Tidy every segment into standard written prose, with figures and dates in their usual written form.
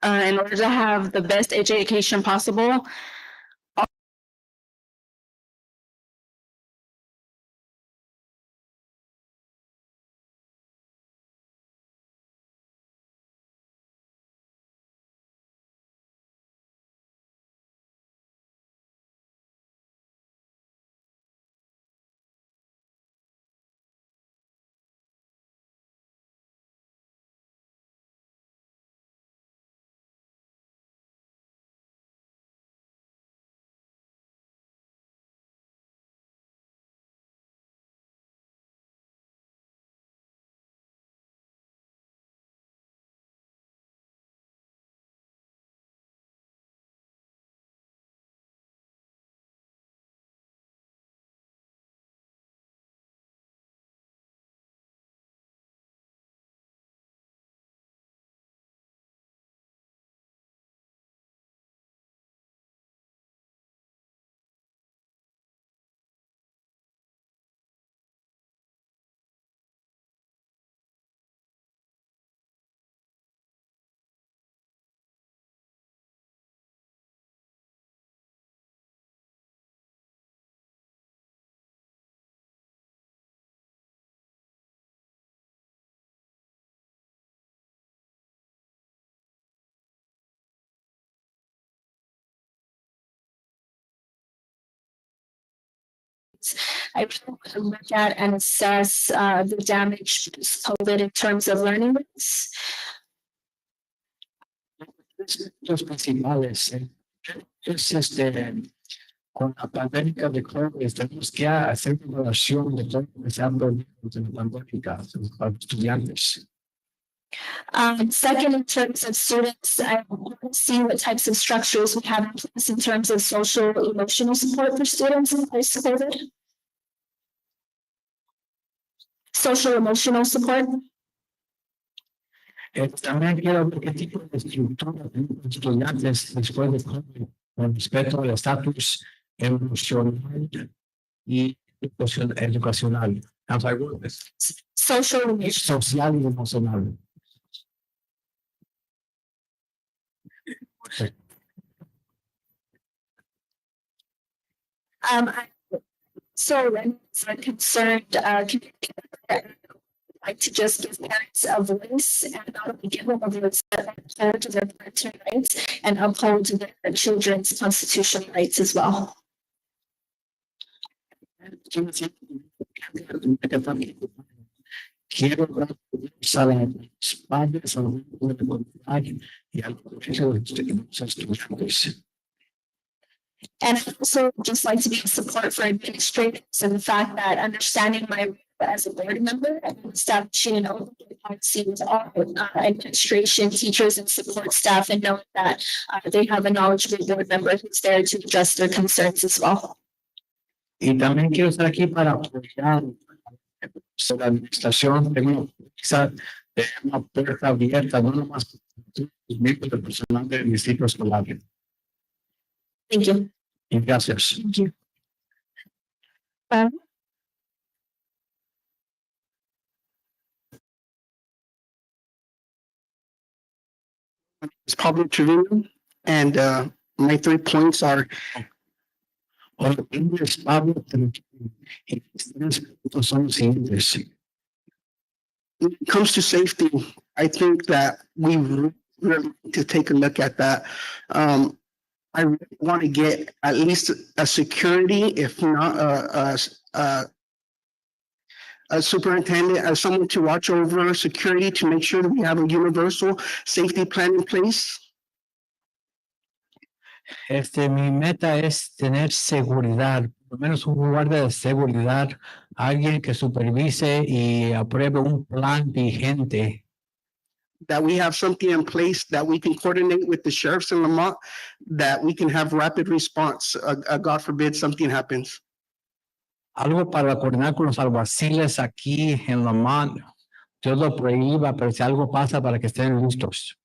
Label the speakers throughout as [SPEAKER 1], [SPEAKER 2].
[SPEAKER 1] in order to have the best education possible. I really look at and assess the damage post-COVID in terms of learning rates.
[SPEAKER 2] Los principales es con la pandemia de COVID tenemos que hacer una evaluación de todo lo que se ha aprendido de la pandemia para los estudiantes.
[SPEAKER 1] Second, in terms of students, I want to see what types of structures we have in place in terms of social, emotional support for students in post-COVID. Social, emotional support.
[SPEAKER 2] También quiero ver qué tipo de estructura tienen los estudiantes después de COVID con respecto al estatus emocional y educacional.
[SPEAKER 1] Social,
[SPEAKER 2] Social y emocional.
[SPEAKER 1] I'm concerned, like to just give parents a voice and not only give them a voice, but uphold their parental rights and uphold their children's constitutional rights as well.
[SPEAKER 2] Quiero dar a los padres, a la comunidad y al proceso de los estudiantes.
[SPEAKER 1] And I also just like to be a support for administrators and the fact that understanding my role as a board member and establishing an open policy with all administration, teachers, and support staff, and knowing that they have a knowledgeable board member who's there to address their concerns as well.
[SPEAKER 2] Y también quiero estar aquí para apoyar la administración. Tengo una puerta abierta, no nomás para los miembros del personal del distrito escolar.
[SPEAKER 1] Thank you.
[SPEAKER 2] Y gracias.
[SPEAKER 1] Thank you.
[SPEAKER 3] It's Pablo Trevino, and my 3 points are.
[SPEAKER 2] When
[SPEAKER 3] it comes to safety, I think that we really need to take a look at that. I really want to get at least a security, if not a superintendent, as someone to watch over security to make sure that we have a universal safety plan in place.
[SPEAKER 2] Mi meta es tener seguridad, por lo menos un guardia de seguridad, alguien que supervise y apruebe un plan vigente.
[SPEAKER 3] That we have something in place that we can coordinate with the sheriffs in Lamont, that we can have rapid response. God forbid something happens.
[SPEAKER 2] Algo para coordinar con los alguaciles aquí en Lamont. Dios lo prohíba, pero si algo pasa para que estén listos.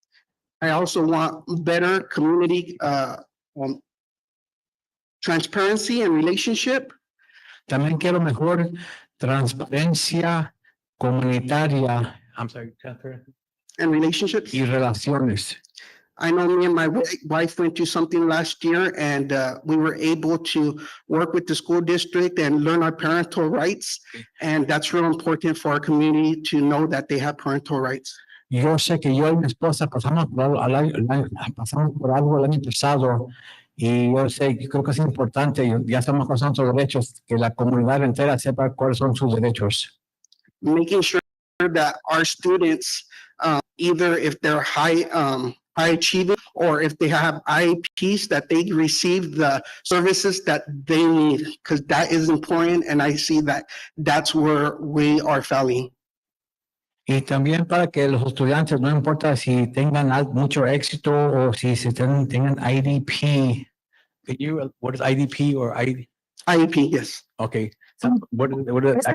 [SPEAKER 3] I also want better community transparency and relationship.
[SPEAKER 2] También quiero mejor transparencia comunitaria. I'm sorry, Catherine.
[SPEAKER 3] And relationships.
[SPEAKER 2] Y relaciones.
[SPEAKER 3] I know me and my wife went through something last year, and we were able to work with the school district and learn our parental rights. And that's real important for our community to know that they have parental rights.
[SPEAKER 2] Yo sé que yo y mi esposa pasamos por algo, pasamos por algo el año pasado y yo sé, creo que es importante, ya estamos con nuestros derechos, que la comunidad entera sepa cuáles son sus derechos.
[SPEAKER 3] Making sure that our students, either if they're high achieving or if they have IEPs, that they receive the services that they need, because that is important, and I see that that's where we are failing.
[SPEAKER 2] Y también para que los estudiantes, no importa si tengan mucho éxito o si tengan IDP. What is IDP or ID?
[SPEAKER 3] IEP, yes.
[SPEAKER 2] Okay. So what is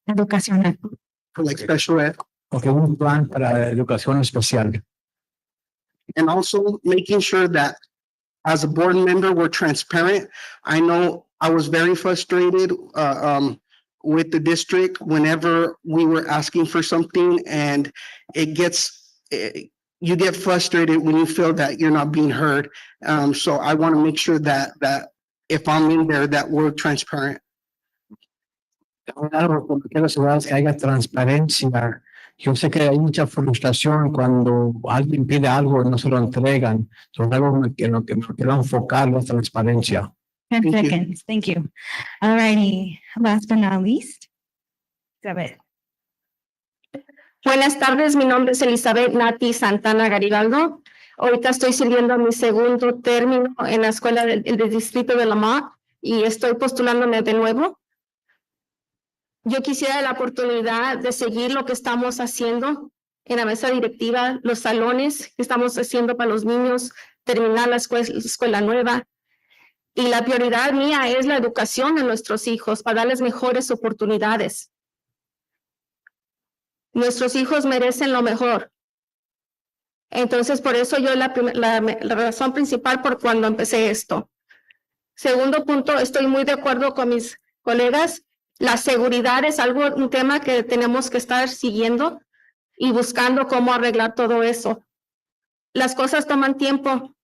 [SPEAKER 1] Educacional.
[SPEAKER 3] For like special ed.
[SPEAKER 2] okay, un plan para educación especial.
[SPEAKER 3] And also making sure that as a board member, we're transparent. I know I was very frustrated with the district whenever we were asking for something, and you get frustrated when you feel that you're not being heard. So I want to make sure that if I'm in there, that we're transparent.
[SPEAKER 2] Claro, porque quiero asegurar que haya transparencia. Yo sé que hay mucha frustración cuando alguien pide algo y no se lo entregan. Entonces, algo que me quiero enfocar la transparencia.
[SPEAKER 4] 10
[SPEAKER 3] Thank you.
[SPEAKER 4] seconds. Thank you. All righty. Last but not least. Elizabeth.
[SPEAKER 1] Buenas tardes, mi nombre es Elizabeth Nati Santana Garibaldo. Ahorita estoy sirviendo mi segundo término en la escuela del distrito de Lamont y estoy postulándome de nuevo. Yo quisiera la oportunidad de seguir lo que estamos haciendo en la mesa directiva, los salones que estamos haciendo para los niños, terminar la escuela nueva. Y la prioridad mía es la educación de nuestros hijos para darles mejores oportunidades. Nuestros hijos merecen lo mejor. Entonces, por eso yo la razón principal por cuando empecé esto. Segundo punto, estoy muy de acuerdo con mis colegas. La seguridad es un tema que tenemos que estar siguiendo y buscando cómo arreglar todo eso. Las cosas toman tiempo.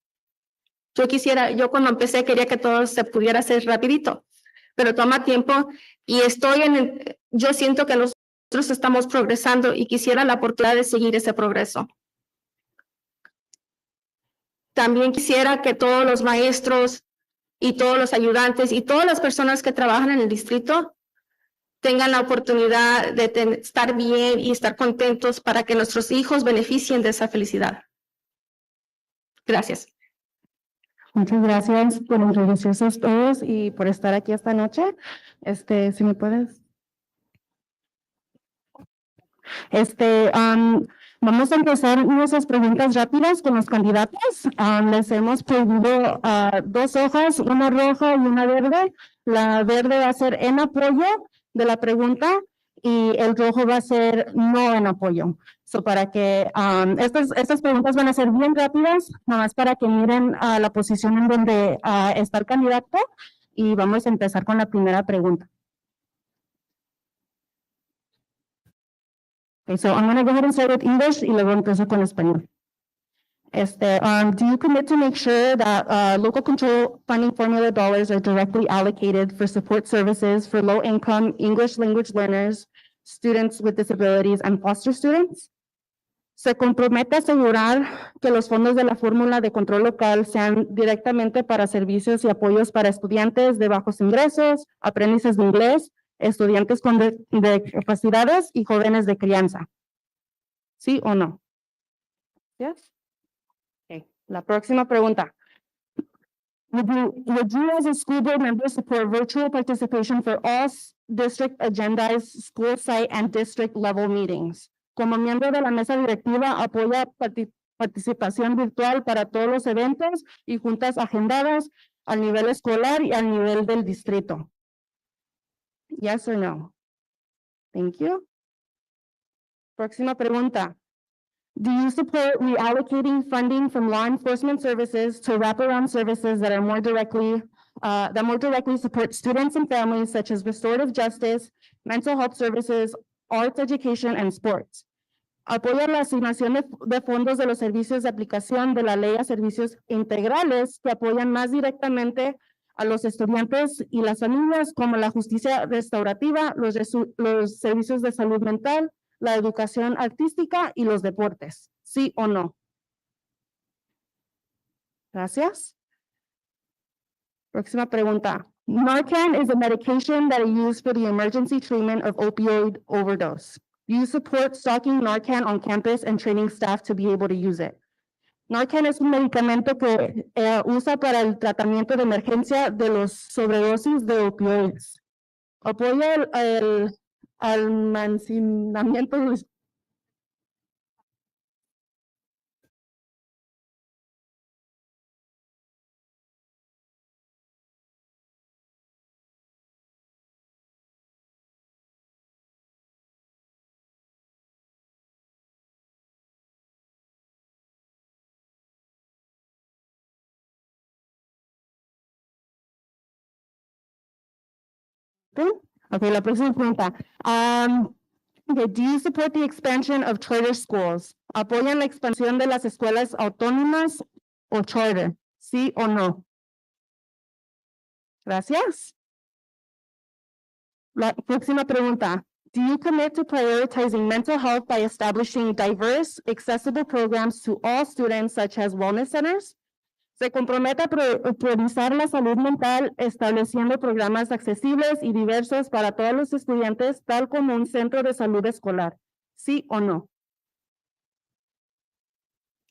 [SPEAKER 1] Yo cuando empecé quería que todo se pudiera hacer rapidito, pero toma tiempo y yo siento que nosotros estamos progresando y quisiera la oportunidad de seguir ese progreso. También quisiera que todos los maestros y todos los ayudantes y todas las personas que trabajan en el distrito tengan la oportunidad de estar bien y estar contentos para que nuestros hijos beneficien de esa felicidad. Gracias.
[SPEAKER 4] Muchas gracias por introducirse a todos y por estar aquí esta noche. Si me puedes. Vamos a empezar nuestras preguntas rápidas con los candidatos. Les hemos pedido 2 hojas, una roja y una verde. La verde va a ser en apoyo de la pregunta y el rojo va a ser no en apoyo. Para que estas preguntas van a ser bien rápidas, nada más para que miren la posición en donde está el candidato y vamos a empezar con la primera pregunta. Okay, so I'm going to go ahead and start with English y luego empiezo con español. Do you commit to make sure that local control funding formula dollars are directly allocated for support services for low-income English language learners, students with disabilities, and foster students? Se compromete a asegurar que los fondos de la fórmula de control local sean directamente para servicios y apoyos para estudiantes de bajos ingresos, aprendices de inglés, estudiantes con discapacidades y jóvenes de crianza. ¿Sí o no? Yes. Okay. La próxima pregunta. Would you as a school board member support virtual participation for all district agendized school site and district level meetings? Como miembro de la mesa directiva, apoya participación virtual para todos los eventos y juntas agendadas al nivel escolar y al nivel del distrito. Yes or no? Thank you. Próxima pregunta. Do you support reallocating funding from law enforcement services to wraparound services that more directly support students and families, such as restorative justice, mental health services, arts education, and sports? Apoya la asignación de fondos de los servicios de aplicación de la ley a servicios integrales que apoyan más directamente a los estudiantes y las familias, como la justicia restaurativa, los servicios de salud mental, la educación artística y los deportes. ¿Sí o no? Gracias. Próxima pregunta. Narcan is a medication that is used for the emergency treatment of opioid overdose. Do you support stocking Narcan on campus and training staff to be able to use it? Narcan es un medicamento que usa para el tratamiento de emergencia de los sobredosis de opioides. Apoya el almacenamiento de Okay, la próxima pregunta. Okay, do you support the expansion of charter schools? ¿Apoyan la expansión de las escuelas autónomas o charter? ¿Sí o no? Gracias. La próxima pregunta. Do you commit to prioritizing mental health by establishing diverse, accessible programs to all students, such as wellness centers? Se compromete a priorizar la salud mental estableciendo programas accesibles y diversos para todos los estudiantes, tal como un centro de salud escolar. ¿Sí o no?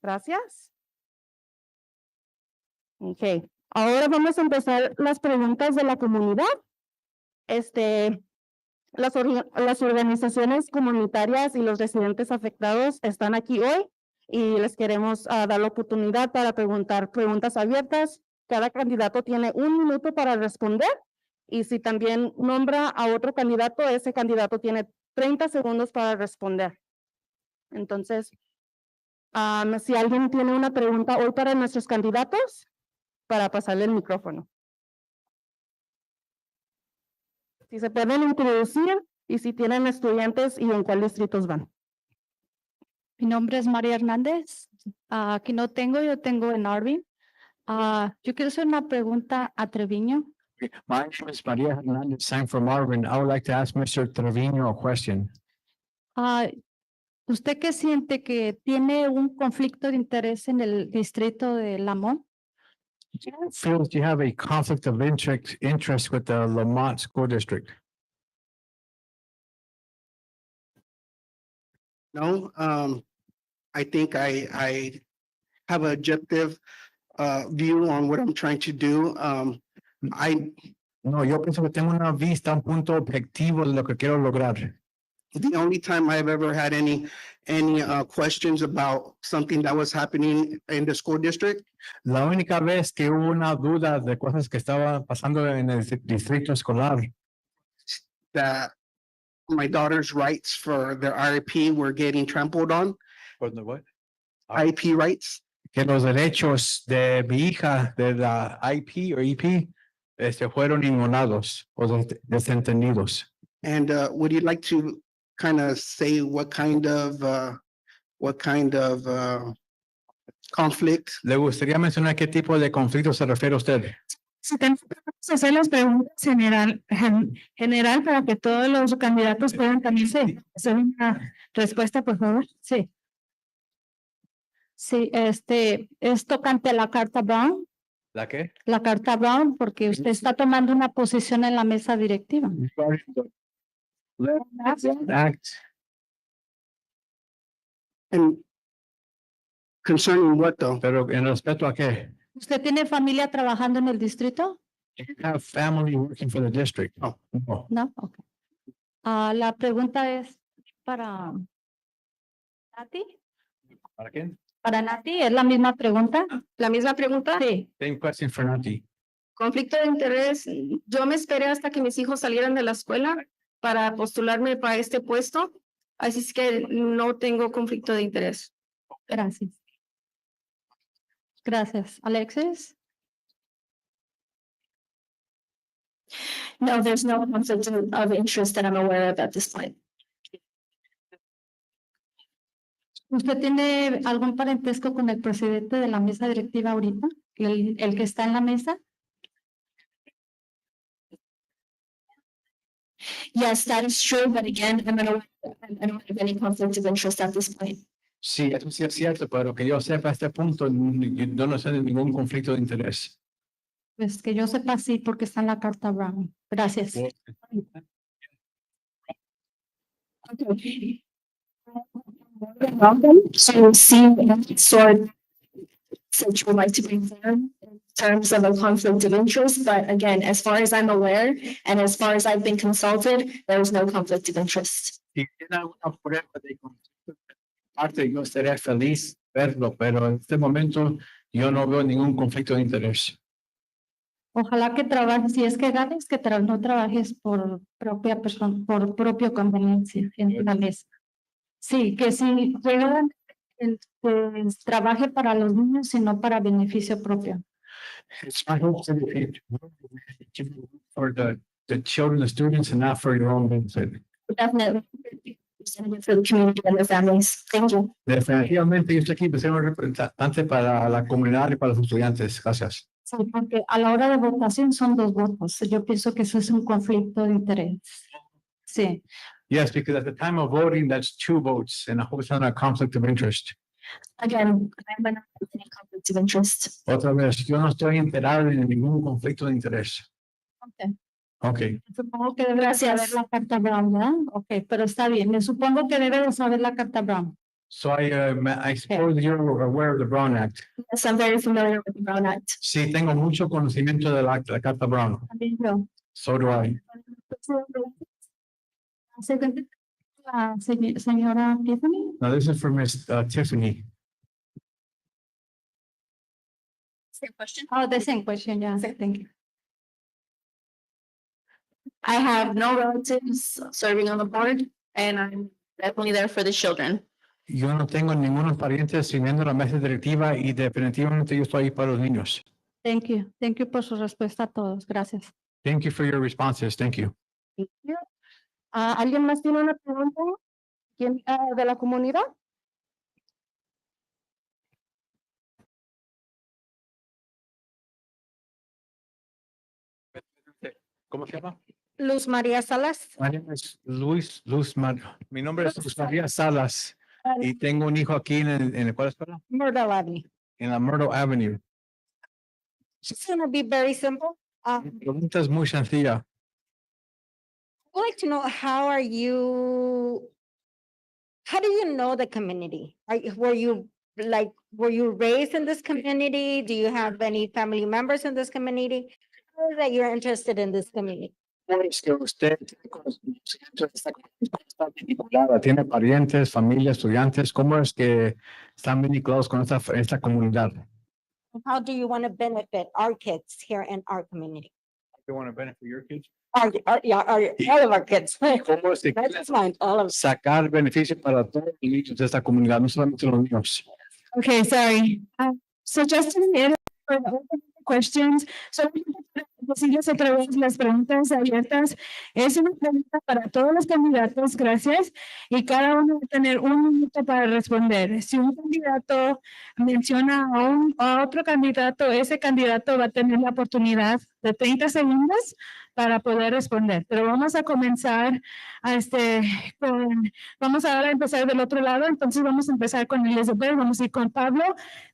[SPEAKER 4] Gracias. Ok. Ahora vamos a empezar las preguntas de la comunidad. Las organizaciones comunitarias y los residentes afectados están aquí hoy y les queremos dar la oportunidad para preguntar preguntas abiertas. Cada candidato tiene 1 minuto para responder y si también nombra a otro candidato, ese candidato tiene 30 segundos para responder. Entonces, si alguien tiene una pregunta hoy para nuestros candidatos, para pasarle el micrófono. Si se pueden introducir y si tienen estudiantes y en cuáles distritos van.
[SPEAKER 5] Mi nombre es María Hernández. Aquí no tengo, yo tengo en Arvin. Yo quiero hacer una pregunta a Treviño.
[SPEAKER 2] My name is Maria Hernandez. I'm from Marvin. I would like to ask Mr. Trevino a question.
[SPEAKER 5] ¿Usted qué siente que tiene un conflicto de interés en el distrito de Lamont?
[SPEAKER 2] Do you feel that you have a conflict of interest with the Lamont School District?
[SPEAKER 3] No, I think I have an objective view on what I'm trying to do.
[SPEAKER 2] No, yo pienso que tengo una vista, un punto objetivo de lo que quiero lograr.
[SPEAKER 3] The only time I've ever had any questions about something that was happening in the school district
[SPEAKER 2] La única vez que hubo una duda de cosas que estaban pasando en el distrito escolar,
[SPEAKER 3] that my daughter's rights for their IEP were getting trampled on, IEP rights.
[SPEAKER 2] que los derechos de mi hija de la IP o EP fueron ignorados o desentendidos.
[SPEAKER 3] And would you like to kind of say what kind of conflict?
[SPEAKER 2] ¿Le gustaría mencionar qué tipo de conflicto se refiere usted?
[SPEAKER 1] Si tenemos que hacer las preguntas general para que todos los candidatos puedan también hacer una respuesta, por favor.
[SPEAKER 5] Sí. Sí, es tocante la carta Brown.
[SPEAKER 2] ¿La qué?
[SPEAKER 5] La carta Brown, porque usted está tomando una posición en la mesa directiva.
[SPEAKER 2] Act.
[SPEAKER 3] And concerning what though?
[SPEAKER 2] Pero en respecto a qué?
[SPEAKER 5] ¿Usted tiene familia trabajando en el distrito?
[SPEAKER 2] You have family working for the district.
[SPEAKER 3] Oh.
[SPEAKER 2] No.
[SPEAKER 5] No, ok. La pregunta es para Nati.
[SPEAKER 2] ¿Para quién?
[SPEAKER 5] Para Nati, ¿es la misma pregunta?
[SPEAKER 1] La misma pregunta.
[SPEAKER 5] Sí.
[SPEAKER 2] Same question for Nati.
[SPEAKER 1] Conflicto de interés. Yo me esperé hasta que mis hijos salieran de la escuela para postularme para este puesto. Así es que no tengo conflicto de interés.
[SPEAKER 5] Gracias. Gracias. Alexis.
[SPEAKER 1] No, there's no conflict of interest that I'm aware of at this point.
[SPEAKER 5] ¿Usted tiene algún parentesco con el presidente de la mesa directiva ahorita? ¿El que está en la mesa?
[SPEAKER 1] Yes, that is true, but again, I don't have any conflict of interest at this point.
[SPEAKER 2] Sí, eso sí es cierto, pero que yo sepa a este punto, yo no sé de ningún conflicto de interés.
[SPEAKER 5] Pues que yo sepa sí, porque está en la carta Brown. Gracias.
[SPEAKER 1] Okay. Welcome to see what sort that you would like to bring forward in terms of a conflict of interest, but again, as far as I'm aware, and as far as I've been consulted, there is no conflict of interest.
[SPEAKER 2] Si tiene alguna prueba de conflicto de parte, yo estaría feliz verlo, pero en este momento yo no veo ningún conflicto de interés.
[SPEAKER 5] Ojalá que trabajes, si es que ganes, que no trabajes por propia persona, por propia conveniencia en la mesa. Sí, que si llegan, pues, trabaje para los niños y no para beneficio propio.
[SPEAKER 2] It's my hope that for the children, the students, and not for your own benefit.
[SPEAKER 1] Definitely. For the community and the families. Thank you.
[SPEAKER 2] Definitivamente, yo estoy aquí para ser un representante para la comunidad y para los estudiantes. Gracias.
[SPEAKER 5] Sí, porque a la hora de votación son 2 votos. Yo pienso que eso es un conflicto de interés. Sí.
[SPEAKER 2] Yes, because at the time of voting, that's 2 votes, and I hope it's not a conflict of interest.
[SPEAKER 1] Again, I'm not having any conflict of interest.
[SPEAKER 2] Otra vez, yo no estoy enterado de ningún conflicto de interés.
[SPEAKER 5] Ok.
[SPEAKER 2] Ok.
[SPEAKER 5] Supongo que debe de saber la carta Brown, ¿verdad? Ok, pero está bien. Me supongo que debe de saber la carta Brown.
[SPEAKER 2] So I suppose you're aware of the Brown Act.
[SPEAKER 1] Yes, I'm very familiar with the Brown Act.
[SPEAKER 2] Sí, tengo mucho conocimiento de la Carta Brown.
[SPEAKER 5] También yo.
[SPEAKER 2] So do I.
[SPEAKER 5] Señora Tiffany.
[SPEAKER 2] Now, this is for Miss Tiffany.
[SPEAKER 1] Same question.
[SPEAKER 5] Oh, the same question, yeah, thank you.
[SPEAKER 6] I have no relatives serving on the board, and I'm definitely there for the children.
[SPEAKER 2] Yo no tengo ningunos parientes sirviendo la mesa directiva y definitivamente yo estoy ahí para los niños.
[SPEAKER 5] Thank you por su respuesta a todos, gracias.
[SPEAKER 2] Thank you for your responses. Thank you.
[SPEAKER 4] ¿Alguien más tiene una pregunta? ¿Quién, de la comunidad?
[SPEAKER 2] ¿Cómo se llama?
[SPEAKER 4] Luz María Salas.
[SPEAKER 2] My name is mi nombre es Luz María Salas y tengo un hijo aquí en ¿cuál escuela?
[SPEAKER 4] Myrtle Avenue.
[SPEAKER 2] En la Myrtle Avenue.
[SPEAKER 4] It's going to be very simple.
[SPEAKER 2] La pregunta es muy sencilla.
[SPEAKER 4] I'd like to know how do you know the community? Were you raised in this community? Do you have any family members in this community? How is that you're interested in this community?
[SPEAKER 2] Es que usted tiene conocimiento de esta comunidad, está vinculada, tiene parientes, familia, estudiantes. ¿Cómo es que están vinculados con esta comunidad?
[SPEAKER 4] How do you want to benefit our kids here in our community?
[SPEAKER 2] You want to benefit your kids?
[SPEAKER 4] All of our kids.
[SPEAKER 2] ¿Cómo es que
[SPEAKER 4] Not just mine, all of.
[SPEAKER 2] sacar beneficio para todos los niños de esta comunidad, no solamente los niños?
[SPEAKER 1] Okay, sorry. So just in the for the open questions, so decirles otra vez las preguntas abiertas. Es una pregunta para todos los candidatos, gracias. Y cada uno va a tener 1 minuto para responder. Si un candidato menciona a otro candidato, ese candidato va a tener la oportunidad de 30 segundos para poder responder. Pero vamos a comenzar vamos ahora a empezar del otro lado. Entonces vamos a empezar con Elizabeth, vamos a ir con Pablo,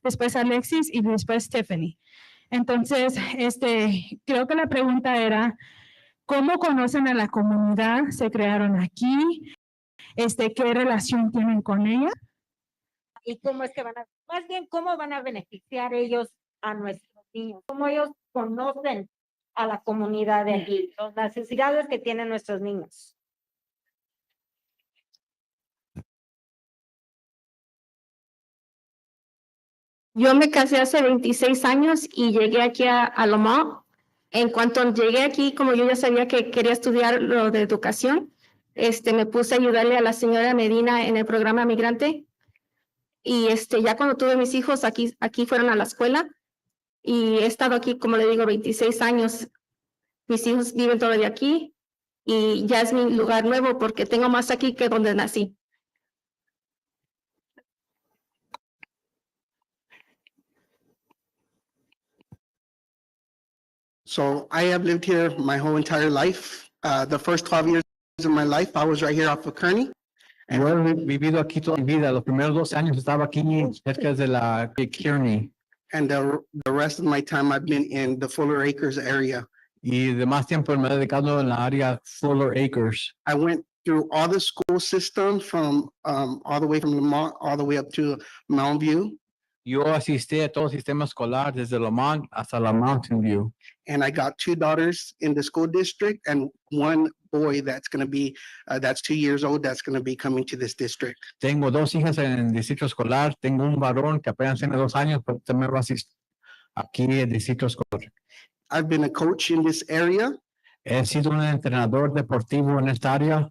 [SPEAKER 1] después Alexis y después Stephanie. Entonces, creo que la pregunta era, ¿cómo conocen a la comunidad? ¿Se crearon aquí? ¿Qué relación tienen con ella?
[SPEAKER 4] ¿Y cómo es que más bien, cómo van a beneficiar ellos a nuestros niños? ¿Cómo ellos conocen a la comunidad de aquí? Las necesidades que tienen nuestros niños.
[SPEAKER 6] Yo me casé hace 26 años y llegué aquí a Lomont. En cuanto llegué aquí, como yo ya sabía que quería estudiar lo de educación, me puse a ayudarle a la señora Medina en el programa migrante. Y ya cuando tuve mis hijos, aquí fueron a la escuela. Y he estado aquí, como le digo, 26 años. Mis hijos viven todavía aquí y ya es mi lugar nuevo porque tengo más aquí que donde nací.
[SPEAKER 3] So I have lived here my whole entire life. The first 12 years of my life, I was right here off of Kearney.
[SPEAKER 2] Yo he vivido aquí toda mi vida. Los primeros 12 años estaba aquí cerca de la de Kearney.
[SPEAKER 3] And the rest of my time, I've been in the Fuller Acres area.
[SPEAKER 2] Y de más tiempo me he dedicado en la área Fuller Acres.
[SPEAKER 3] I went through all the school systems from all the way from Lamont, all the way up to Mountain View.
[SPEAKER 2] Yo asistí a todo el sistema escolar desde Lamont hasta la Mountain View.
[SPEAKER 3] And I got 2 daughters in the school district and 1 boy that's going to be, that's 2 years old, that's going to be coming to this district.
[SPEAKER 2] Tengo 2 hijas en el distrito escolar. Tengo un varón que apenas tiene 2 años, pero también va a asistir aquí en el distrito escolar.
[SPEAKER 3] I've been a coach in this area,
[SPEAKER 2] He sido un entrenador deportivo en esta área.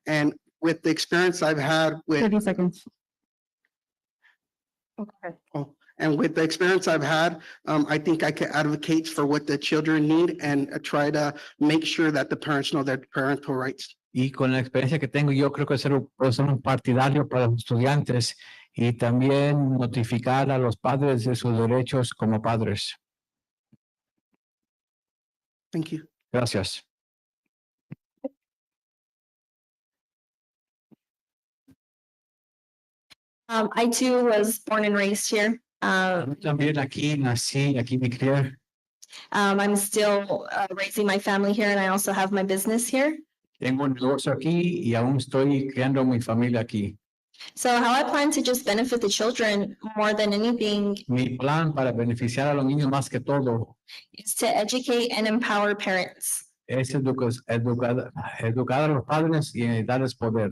[SPEAKER 3] and with the experience I've had with
[SPEAKER 4] 30 seconds.
[SPEAKER 5] Okay.
[SPEAKER 3] And with the experience I've had, I think I can advocate for what the children need and try to make sure that the parents know their parental rights.
[SPEAKER 2] Y con la experiencia que tengo, yo creo que puedo ser un partidario para los estudiantes y también notificar a los padres de sus derechos como padres.
[SPEAKER 3] Thank you.
[SPEAKER 2] Gracias.
[SPEAKER 1] I too was born and raised here.
[SPEAKER 2] Yo también aquí nací, aquí me crié.
[SPEAKER 1] I'm still raising my family here and I also have my business here.
[SPEAKER 2] Tengo un negocio aquí y aún estoy criando mi familia aquí.
[SPEAKER 1] So how I plan to just benefit the children more than anything
[SPEAKER 2] Mi plan para beneficiar a los niños más que todo
[SPEAKER 1] is to educate and empower parents.
[SPEAKER 2] es educar a los padres y darles poder.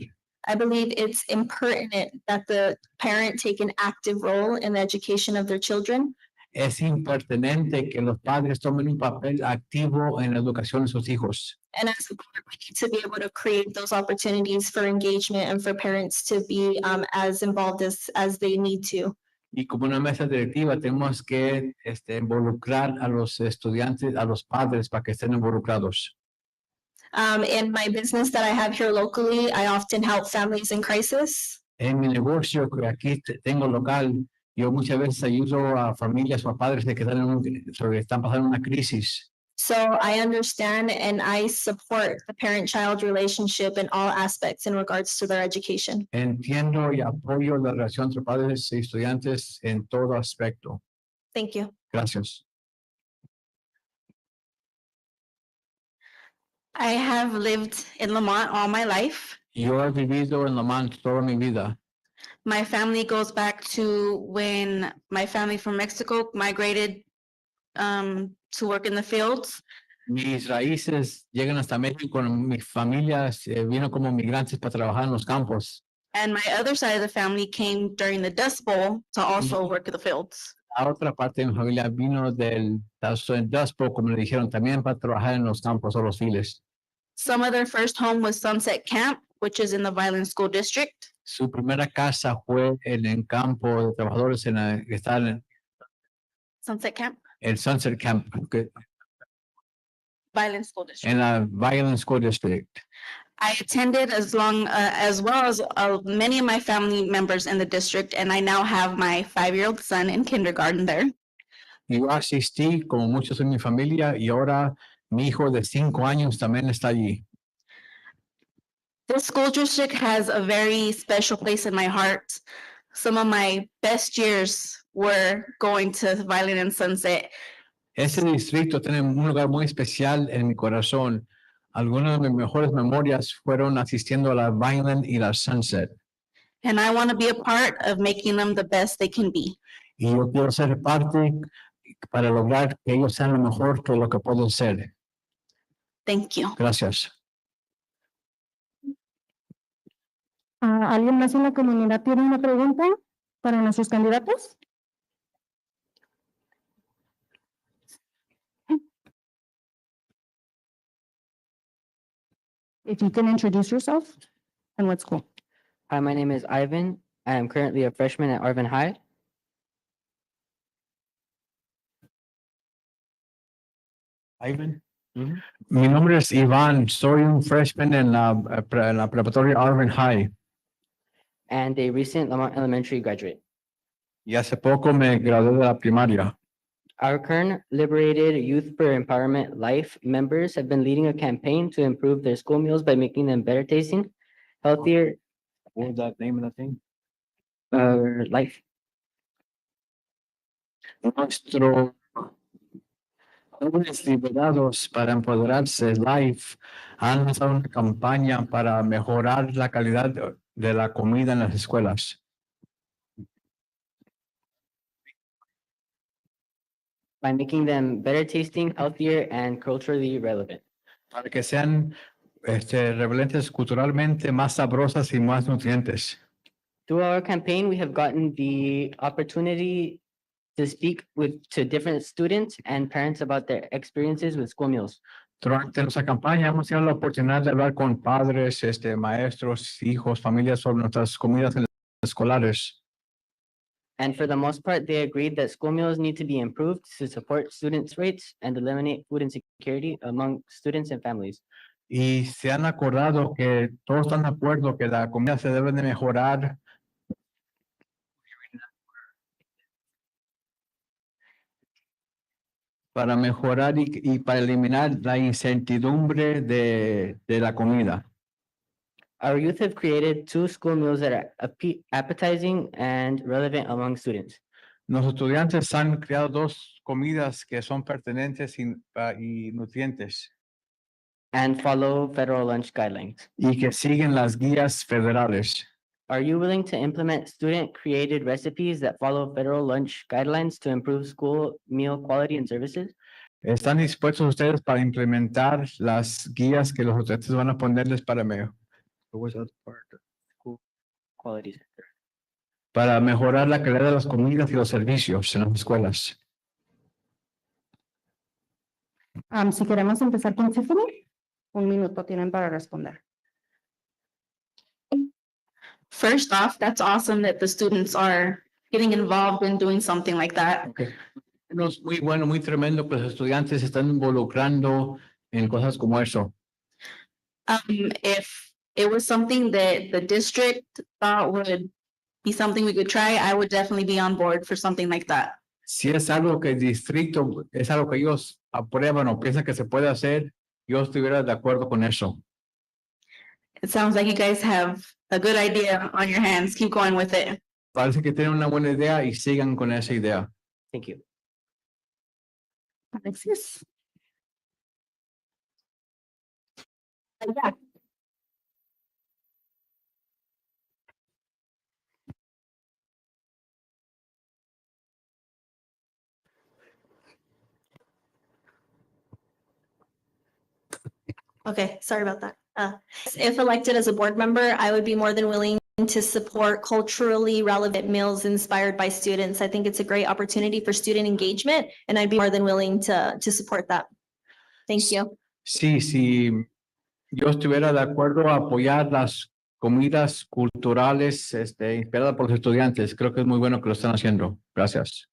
[SPEAKER 1] I believe it's impertinent that the parent take an active role in the education of their children.
[SPEAKER 2] Es impertinente que los padres tomen un papel activo en la educación de sus hijos.
[SPEAKER 1] And as a board, we need to be able to create those opportunities for engagement and for parents to be as involved as they need to.
[SPEAKER 2] Y como una mesa directiva tenemos que involucrar a los estudiantes, a los padres para que estén involucrados.
[SPEAKER 1] In my business that I have here locally, I often help families in crisis.
[SPEAKER 2] En mi negocio que aquí tengo local, yo muchas veces ayudo a familias o a padres de que están pasando una crisis.
[SPEAKER 1] So I understand and I support the parent-child relationship in all aspects in regards to their education.
[SPEAKER 2] Entiendo y apoyo la relación entre padres y estudiantes en todo aspecto.
[SPEAKER 1] Thank you.
[SPEAKER 2] Gracias.
[SPEAKER 7] I have lived in Lamont all my life.
[SPEAKER 2] Yo he vivido en Lamont toda mi vida.
[SPEAKER 7] My family goes back to when my family from Mexico migrated to work in the fields.
[SPEAKER 2] Mis raíces llegan hasta México. Mi familia vino como migrantes para trabajar en los campos.
[SPEAKER 7] And my other side of the family came during the Dust Bowl to also work in the fields.
[SPEAKER 2] La otra parte de mi familia vino del Dust Bowl, como le dijeron, también para trabajar en los campos o los files.
[SPEAKER 7] Some of their first home was Sunset Camp, which is in the Violin School District.
[SPEAKER 2] Su primera casa fue en el campo de trabajadores que está en
[SPEAKER 7] Sunset Camp,
[SPEAKER 2] el Sunset Camp,
[SPEAKER 7] Violin School District.
[SPEAKER 2] en la Violin School District.
[SPEAKER 7] I attended as well as many of my family members in the district, and I now have my 5-year-old son in kindergarten there.
[SPEAKER 2] Yo asistí como muchos de mi familia y ahora mi hijo de 5 años también está allí.
[SPEAKER 7] This school district has a very special place in my heart. Some of my best years were going to Violin and Sunset.
[SPEAKER 2] Ese distrito tiene un lugar muy especial en mi corazón. Algunas de mis mejores memorias fueron asistiendo a la Violin y la Sunset.
[SPEAKER 7] And I want to be a part of making them the best they can be.
[SPEAKER 2] Y yo quiero ser parte para lograr que ellos sean lo mejor que lo que pueden ser.
[SPEAKER 7] Thank you.
[SPEAKER 2] Gracias.
[SPEAKER 4] ¿Alguien más en la comunidad tiene una pregunta para nuestros candidatos? If you can introduce yourself and what school?
[SPEAKER 8] Hi, my name is Ivan. I am currently a freshman at Arvin High.
[SPEAKER 2] Ivan. Mi nombre es Iván. Soy un freshman en la preparatoria Arvin High.
[SPEAKER 8] And a recent Lamont Elementary graduate.
[SPEAKER 2] Y hace poco me gradué de la primaria.
[SPEAKER 8] Our Kern Liberated Youth for Empowerment Life members have been leading a campaign to improve their school meals by making them better tasting, healthier,
[SPEAKER 2] What was that name of the thing?
[SPEAKER 8] life.
[SPEAKER 2] Nuestro jóvenes liberados para empoderarse Life han lanzado una campaña para mejorar la calidad de la comida en las escuelas.
[SPEAKER 8] By making them better tasting, healthier, and culturally relevant.
[SPEAKER 2] Para que sean relevantes culturalmente, más sabrosas y más nutrientes.
[SPEAKER 8] Through our campaign, we have gotten the opportunity to speak to different students and parents about their experiences with school meals.
[SPEAKER 2] Durante nuestra campaña hemos tenido la oportunidad de hablar con padres, maestros, hijos, familias sobre nuestras comidas escolares.
[SPEAKER 8] And for the most part, they agreed that school meals need to be improved to support students' rates and eliminate food insecurity among students and families.
[SPEAKER 2] Y se han acordado que todos están de acuerdo que la comida se debe de mejorar para mejorar y para eliminar la incertidumbre de la comida.
[SPEAKER 8] Our youth have created 2 school meals that are appetizing and relevant among students.
[SPEAKER 2] Los estudiantes han creado 2 comidas que son pertinentes y nutrientes
[SPEAKER 8] And follow federal lunch guidelines.
[SPEAKER 2] y que siguen las guías federales.
[SPEAKER 8] Are you willing to implement student-created recipes that follow federal lunch guidelines to improve school meal quality and services?
[SPEAKER 2] ¿Están dispuestos ustedes para implementar las guías que los estudiantes van a ponerles
[SPEAKER 8] Quality.
[SPEAKER 2] para mejorar la calidad de las comidas y los servicios en las escuelas?
[SPEAKER 4] Si queremos empezar con Tiffany, 1 minuto tienen para responder.
[SPEAKER 7] First off, that's awesome that the students are getting involved in doing something like that.
[SPEAKER 2] Okay. No, es muy bueno, muy tremendo que los estudiantes se están involucrando en cosas como eso.
[SPEAKER 7] If it was something that the district thought would be something we could try, I would definitely be on board for something like that.
[SPEAKER 2] Si es algo que el distrito, es algo que ellos aprueban o piensan que se puede hacer, yo estuviera de acuerdo con eso.
[SPEAKER 7] It sounds like you guys have a good idea on your hands. Keep going with it.
[SPEAKER 2] Parece que tienen una buena idea y sigan con esa idea.
[SPEAKER 8] Thank you.
[SPEAKER 4] Alexis.
[SPEAKER 1] Okay, sorry about that. If elected as a board member, I would be more than willing to support culturally relevant meals inspired by students. I think it's a great opportunity for student engagement, and I'd be more than willing to support that. Thank you.
[SPEAKER 2] Sí, si yo estuviera de acuerdo a apoyar las comidas culturales inspiradas por los estudiantes, creo que es muy bueno que lo están haciendo. Gracias.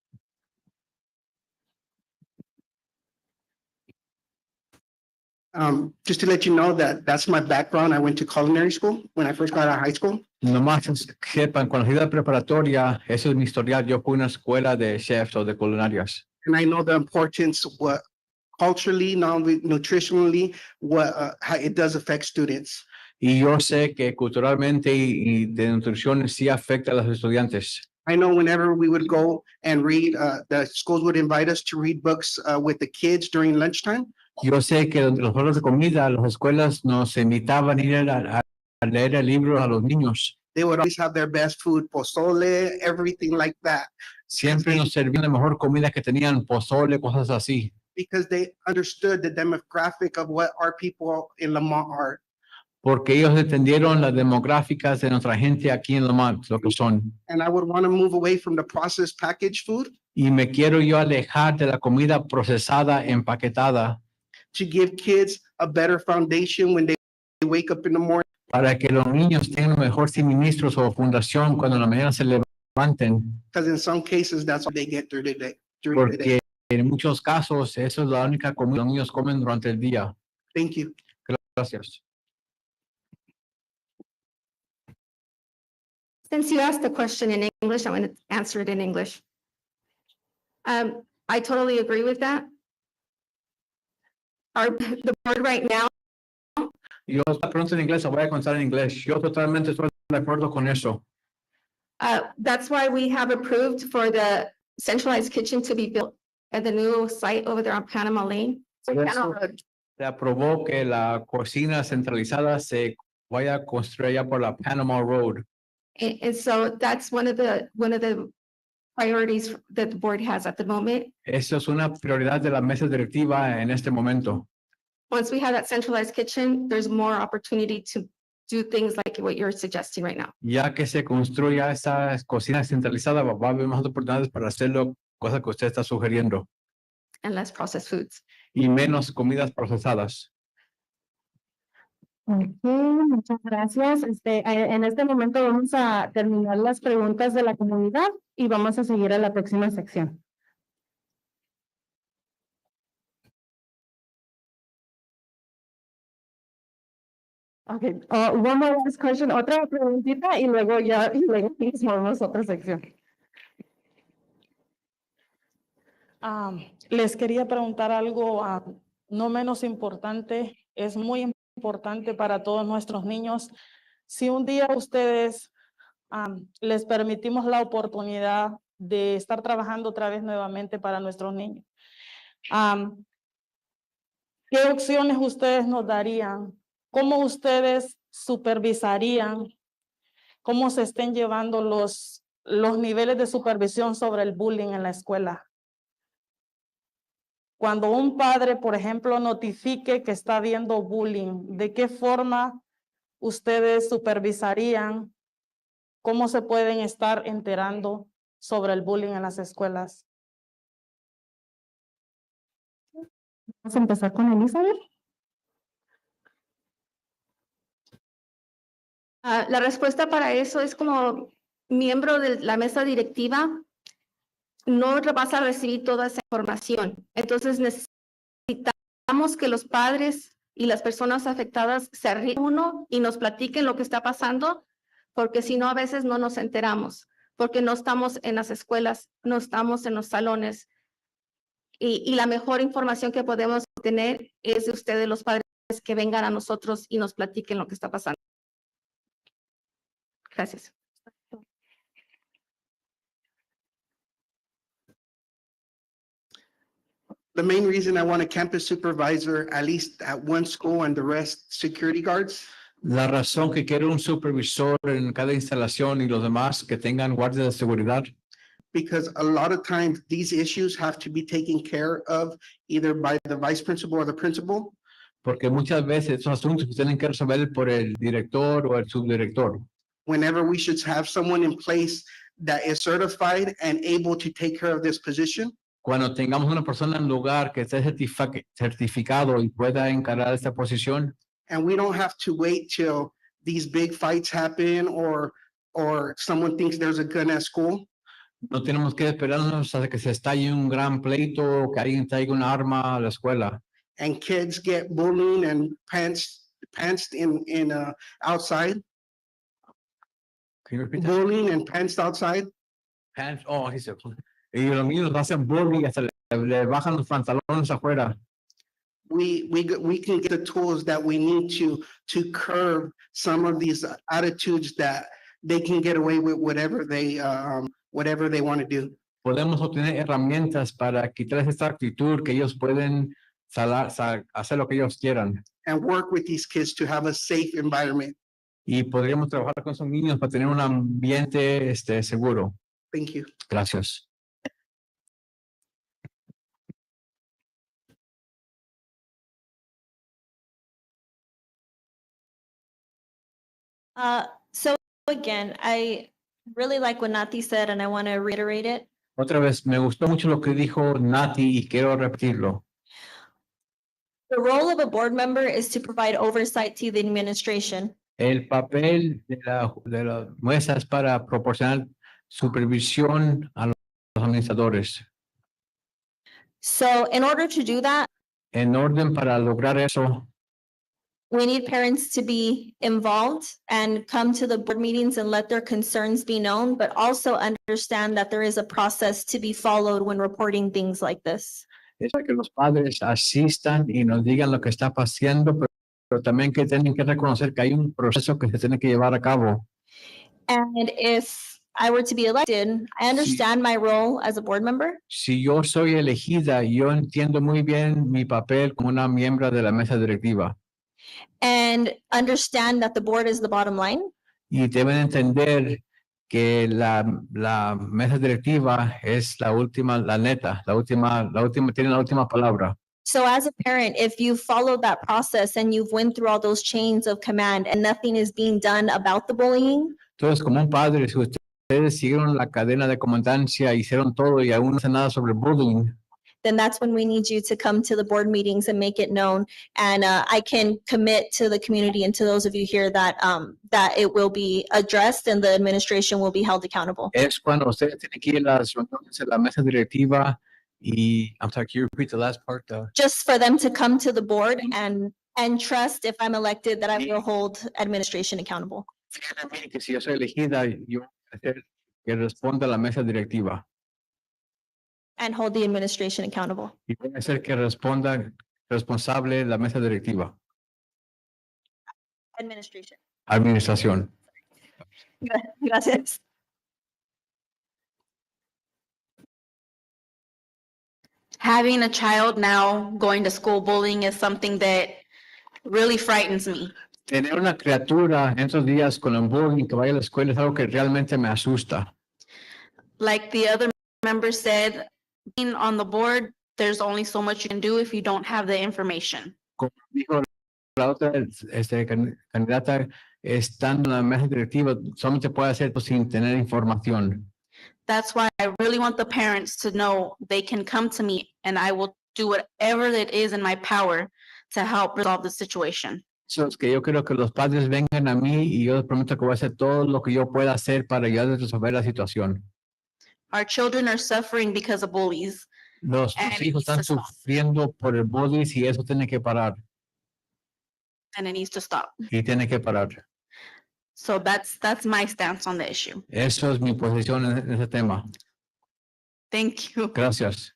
[SPEAKER 3] Just to let you know that that's my background. I went to culinary school when I first got out of high school.
[SPEAKER 2] Nomás sepan, con la ayuda preparatoria, eso es mi historial. Yo fui a una escuela de chefs o de culinarias.
[SPEAKER 3] And I know the importance of what culturally, nutritionally, how it does affect students.
[SPEAKER 2] Y yo sé que culturalmente y de nutrición sí afecta a los estudiantes.
[SPEAKER 3] I know whenever we would go and read, the schools would invite us to read books with the kids during lunchtime.
[SPEAKER 2] Yo sé que los horas de comida, las escuelas nos invitaban a ir a leer libros a los niños.
[SPEAKER 3] They would always have their best food, pozole, everything like that.
[SPEAKER 2] Siempre nos servían la mejor comida que tenían, pozole, cosas así.
[SPEAKER 3] Because they understood the demographic of what our people in Lamont are.
[SPEAKER 2] Porque ellos entendieron las demográficas de nuestra gente aquí en Lamont, lo que son.
[SPEAKER 3] And I would want to move away from the processed packaged food
[SPEAKER 2] Y me quiero yo alejar de la comida procesada, empaquetada,
[SPEAKER 3] to give kids a better foundation when they wake up in the morning.
[SPEAKER 2] para que los niños tengan mejor suministros o fundación cuando en la mañana se levanten.
[SPEAKER 3] Because in some cases, that's what they get through the day. During the day.
[SPEAKER 2] Porque en muchos casos, eso es la única comida que los niños comen durante el día.
[SPEAKER 3] Thank you.
[SPEAKER 2] Gracias.
[SPEAKER 6] Since you asked the question in English, I'm going to answer it in English. I totally agree with that. The board right now
[SPEAKER 2] Yo la pregunta en inglés, la voy a contestar en inglés. Yo totalmente estoy de acuerdo con eso.
[SPEAKER 6] That's why we have approved for the centralized kitchen to be built at the new site over there on Panama Lane. So
[SPEAKER 2] Por
[SPEAKER 6] Panama
[SPEAKER 2] eso
[SPEAKER 6] Road.
[SPEAKER 2] se aprobó que la cocina centralizada se vaya a construir ya por la Panama Road.
[SPEAKER 6] And so that's one of the priorities that the board has at the moment.
[SPEAKER 2] Eso es una prioridad de la mesa directiva en este momento.
[SPEAKER 6] Once we have that centralized kitchen, there's more opportunity to do things like what you're suggesting right now.
[SPEAKER 2] Ya que se construya esa cocina centralizada, va a haber más oportunidades para hacerlo, cosa que usted está sugiriendo,
[SPEAKER 6] And less processed foods.
[SPEAKER 2] y menos comidas procesadas.
[SPEAKER 4] Ok, muchas gracias. En este momento vamos a terminar las preguntas de la comunidad y vamos a seguir a la próxima sección. Okay, one more last question, otra preguntita y luego nos movemos a otra sección.
[SPEAKER 9] Les quería preguntar algo no menos importante, es muy importante para todos nuestros niños. Si un día ustedes les permitimos la oportunidad de estar trabajando otra vez nuevamente para nuestros niños, ¿qué opciones ustedes nos darían? ¿Cómo ustedes supervisarían cómo se estén llevando los niveles de supervisión sobre el bullying en la escuela? Cuando un padre, por ejemplo, notifique que está habiendo bullying, ¿de qué forma ustedes supervisarían cómo se pueden estar enterando sobre el bullying en las escuelas?
[SPEAKER 4] Vamos a empezar con Elizabeth.
[SPEAKER 6] La respuesta para eso es como miembro de la mesa directiva, no vas a recibir toda esa información. Entonces necesitamos que los padres y las personas afectadas se arriesguen uno y nos platiquen lo que está pasando, porque si no a veces no nos enteramos, porque no estamos en las escuelas, no estamos en los salones. Y la mejor información que podemos tener es de ustedes, los padres, que vengan a nosotros y nos platiquen lo que está pasando. Gracias.
[SPEAKER 3] The main reason I want a campus supervisor, at least at one school and the rest security guards,
[SPEAKER 2] La razón que quiero un supervisor en cada instalación y los demás que tengan guardias de seguridad,
[SPEAKER 3] because a lot of times these issues have to be taken care of either by the vice principal or the principal.
[SPEAKER 2] porque muchas veces son asuntos que tienen que resolver por el director o el subdirector.
[SPEAKER 3] Whenever we should have someone in place that is certified and able to take care of this position.
[SPEAKER 2] Cuando tengamos una persona en lugar que esté certificado y pueda encarar esta posición,
[SPEAKER 3] And we don't have to wait till these big fights happen or someone thinks there's a gun at school.
[SPEAKER 2] no tenemos que esperarnos hasta que se estalle un gran pleito o que alguien traiga un arma a la escuela.
[SPEAKER 3] And kids get bullied and pantsed in outside,
[SPEAKER 2] Can you repeat that?
[SPEAKER 3] bullying and pantsed outside.
[SPEAKER 2] Oh, dice, y los niños hacen bullying y hasta le bajan los pantalones afuera.
[SPEAKER 3] We can get the tools that we need to curb some of these attitudes that they can get away with whatever they want to do.
[SPEAKER 2] Podemos obtener herramientas para quitar esta actitud que ellos pueden hacer lo que ellos quieran.
[SPEAKER 3] And work with these kids to have a safe environment.
[SPEAKER 2] Y podríamos trabajar con esos niños para tener un ambiente seguro.
[SPEAKER 3] Thank you.
[SPEAKER 2] Gracias.
[SPEAKER 1] So again, I really like what Nati said and I want to reiterate it.
[SPEAKER 2] Otra vez, me gustó mucho lo que dijo Nati y quiero repetirlo.
[SPEAKER 1] The role of a board member is to provide oversight to the administration.
[SPEAKER 2] El papel de la mesa es para proporcionar supervisión a los administradores.
[SPEAKER 1] So in order to do that,
[SPEAKER 2] En orden para lograr eso,
[SPEAKER 6] We need parents to be involved and come to the board meetings and let their concerns be known, but also understand that there is a process to be followed when reporting things like this.
[SPEAKER 2] Es para que los padres asistan y nos digan lo que está pasando, pero también que tienen que reconocer que hay un proceso que se tiene que llevar a cabo.
[SPEAKER 6] And if I were to be elected, I understand my role as a board member.
[SPEAKER 2] Si yo soy elegida, yo entiendo muy bien mi papel como una miembro de la mesa directiva.
[SPEAKER 6] And understand that the board is the bottom line.
[SPEAKER 2] Y deben entender que la mesa directiva es la última, la neta, tiene la última palabra.
[SPEAKER 6] So as a parent, if you followed that process and you've went through all those chains of command and nothing is being done about the bullying,
[SPEAKER 2] Entonces, como un padre, si ustedes siguieron la cadena de comandancia, hicieron todo y aún no hacen nada sobre bullying,
[SPEAKER 6] then that's when we need you to come to the board meetings and make it known. And I can commit to the community and to those of you here that that it will be addressed and the administration will be held accountable.
[SPEAKER 2] es cuando ustedes tienen que ir a las reuniones de la mesa directiva y, I'm sorry, can you repeat the last part?
[SPEAKER 6] Just for them to come to the board and trust if I'm elected that I will hold administration accountable.
[SPEAKER 2] Que si yo soy elegida, yo voy a hacer que responda a la mesa directiva
[SPEAKER 6] And hold the administration accountable.
[SPEAKER 2] y voy a hacer que responda responsable la mesa directiva,
[SPEAKER 6] Administration.
[SPEAKER 2] administración.
[SPEAKER 6] Gracias.
[SPEAKER 7] Having a child now going to school bullying is something that really frightens me.
[SPEAKER 2] Tener una criatura en estos días con el bullying que vaya a la escuela es algo que realmente me asusta.
[SPEAKER 7] Like the other member said, being on the board, there's only so much you can do if you don't have the information.
[SPEAKER 2] Como dijo la otra candidata, estando en la mesa directiva, solamente puede hacer sin tener información.
[SPEAKER 7] That's why I really want the parents to know they can come to me and I will do whatever it is in my power to help resolve the situation.
[SPEAKER 2] Eso es que yo quiero que los padres vengan a mí y yo les prometo que voy a hacer todo lo que yo pueda hacer para ayudar a resolver la situación.
[SPEAKER 7] Our children are suffering because of bullies.
[SPEAKER 2] Los hijos están sufriendo por el bullying y eso tiene que parar.
[SPEAKER 7] And it needs to stop.
[SPEAKER 2] Y tiene que parar.
[SPEAKER 7] So that's my stance on the issue.
[SPEAKER 2] Eso es mi posición en ese tema.
[SPEAKER 7] Thank you.
[SPEAKER 2] Gracias.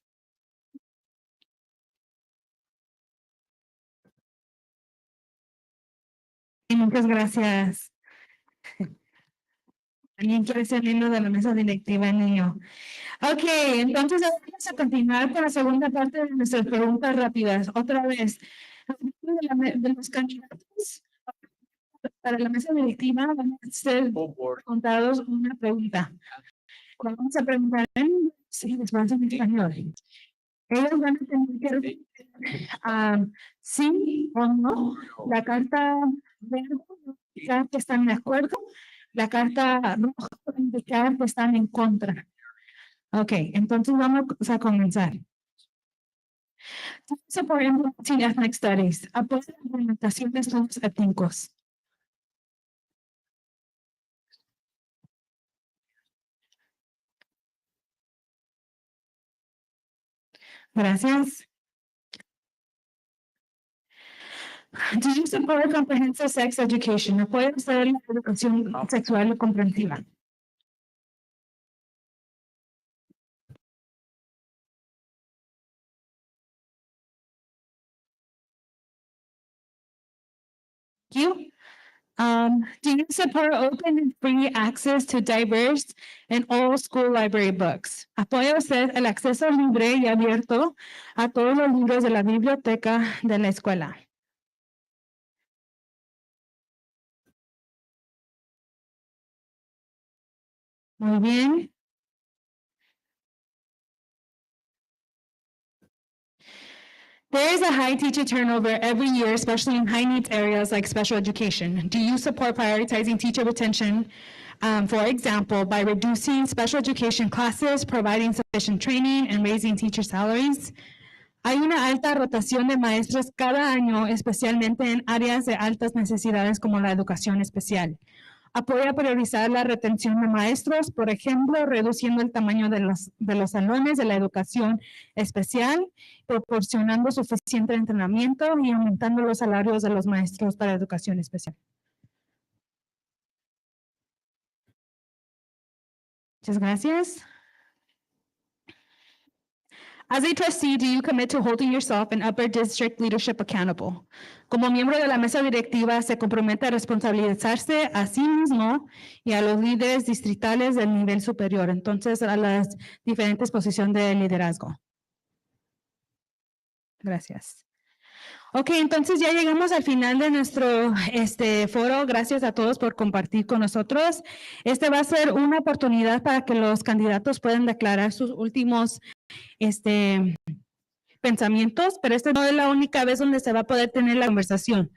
[SPEAKER 5] Muchas gracias. También quiere ser miembro de la mesa directiva, niño. Ok, entonces ahora vamos a continuar con la segunda parte de nuestras preguntas rápidas. Otra vez, de los candidatos para la mesa directiva van a ser contados una pregunta. Vamos a preguntar en inglés y después en español. Ellos van a tener que responder sí o no. La carta verde indica que están de acuerdo. La carta roja indica que están en contra. Ok, entonces vamos a comenzar. Support implementing ethnic studies. Apoya la implementación de estudios étnicos. Gracias. Do you support comprehensive sex education? ¿Apoya usted la educación sexual y comprensiva? Thank you. Do you support open and free access to diverse and all school library books? ¿Apoya usted el acceso libre y abierto a todos los libros de la biblioteca de la escuela? Muy bien. There is a high teacher turnover every year, especially in high needs areas like special education. Do you support prioritizing teacher retention, for example, by reducing special education classes, providing sufficient training, and raising teacher salaries? Hay una alta rotación de maestros cada año, especialmente en áreas de altas necesidades como la educación especial.
[SPEAKER 4] Apoya priorizar la retención de maestros, por ejemplo, reduciendo el tamaño de los salones de la educación especial, proporcionando suficiente entrenamiento y aumentando los salarios de los maestros para educación especial. Muchas gracias. As a trustee, do you commit to holding yourself and upper district leadership accountable? Como miembro de la mesa directiva, se compromete a responsabilizarse a sí mismo y a los líderes distritales del nivel superior, entonces a las diferentes posiciones de liderazgo. Gracias. Ok, entonces ya llegamos al final de nuestro foro. Gracias a todos por compartir con nosotros. Este va a ser una oportunidad para que los candidatos puedan declarar sus últimos pensamientos, pero esta no es la única vez donde se va a poder tener la conversación.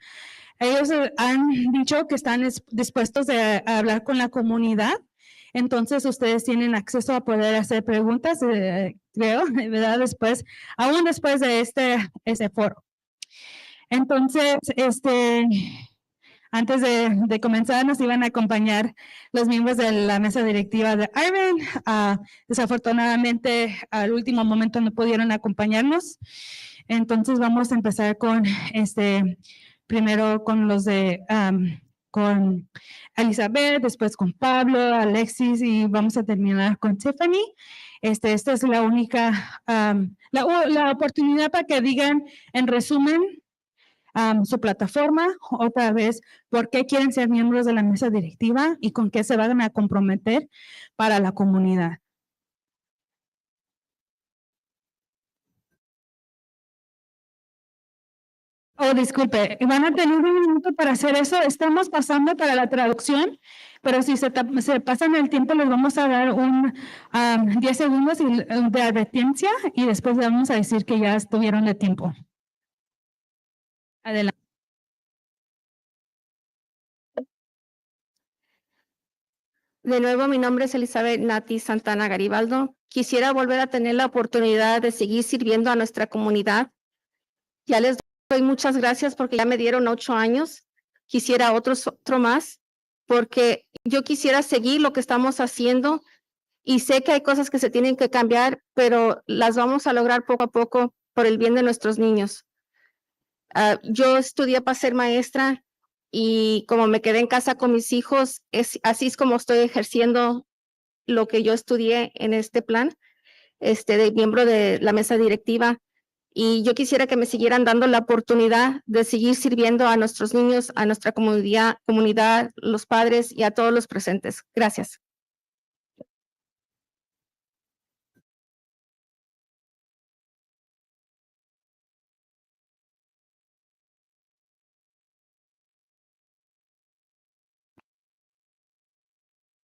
[SPEAKER 4] Ellos han dicho que están dispuestos a hablar con la comunidad, entonces ustedes tienen acceso a poder hacer preguntas, creo, ¿verdad? Aún después de este foro. Entonces, antes de comenzar, nos iban a acompañar los miembros de la mesa directiva de Iron. Desafortunadamente, al último momento no pudieron acompañarnos. Entonces, vamos a empezar con primero con los de con Elizabeth, después con Pablo, Alexis y vamos a terminar con Tiffany. Esta es la única, la oportunidad para que digan en resumen su plataforma, otra vez, por qué quieren ser miembros de la mesa directiva y con qué se van a comprometer para la comunidad. Oh, disculpe, van a tener un minuto para hacer eso. Estamos pasando para la traducción, pero si se pasan el tiempo, les vamos a dar 10 segundos de advertencia y después les vamos a decir que ya estuvieron de tiempo. Adelante.
[SPEAKER 6] De nuevo, mi nombre es Elizabeth Nati Santana Garibaldo. Quisiera volver a tener la oportunidad de seguir sirviendo a nuestra comunidad. Ya les doy muchas gracias porque ya me dieron 8 años. Quisiera otro más porque yo quisiera seguir lo que estamos haciendo y sé que hay cosas que se tienen que cambiar, pero las vamos a lograr poco a poco por el bien de nuestros niños. Yo estudié para ser maestra y como me quedé en casa con mis hijos, así es como estoy ejerciendo lo que yo estudié en este plan, de miembro de la mesa directiva. Y yo quisiera que me siguieran dando la oportunidad de seguir sirviendo a nuestros niños, a nuestra comunidad, los padres y a todos los presentes. Gracias.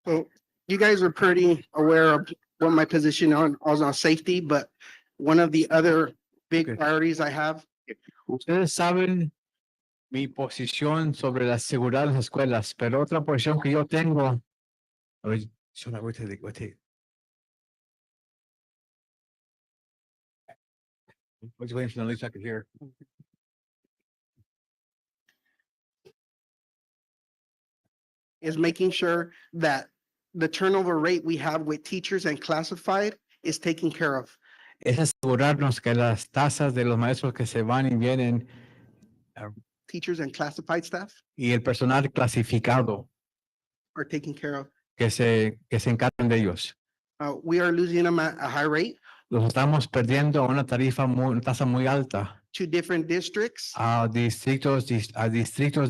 [SPEAKER 3] So you guys are pretty aware of what my position was on safety, but one of the other big
[SPEAKER 2] Okay.
[SPEAKER 3] priorities I have
[SPEAKER 2] Ustedes saben mi posición sobre la seguridad de las escuelas, pero otra posición que yo tengo. A ver, What's waiting for the least I could hear.
[SPEAKER 3] is making sure that the turnover rate we have with teachers and classified is taken care of.
[SPEAKER 2] Es asegurarnos que las tasas de los maestros que se van y vienen
[SPEAKER 3] Teachers and classified staff
[SPEAKER 2] y el personal clasificado
[SPEAKER 3] are taken care of.
[SPEAKER 2] que se encargan de ellos.
[SPEAKER 3] We are losing them at a high rate
[SPEAKER 2] Los estamos perdiendo a una tasa muy alta
[SPEAKER 3] to different districts,
[SPEAKER 2] a distritos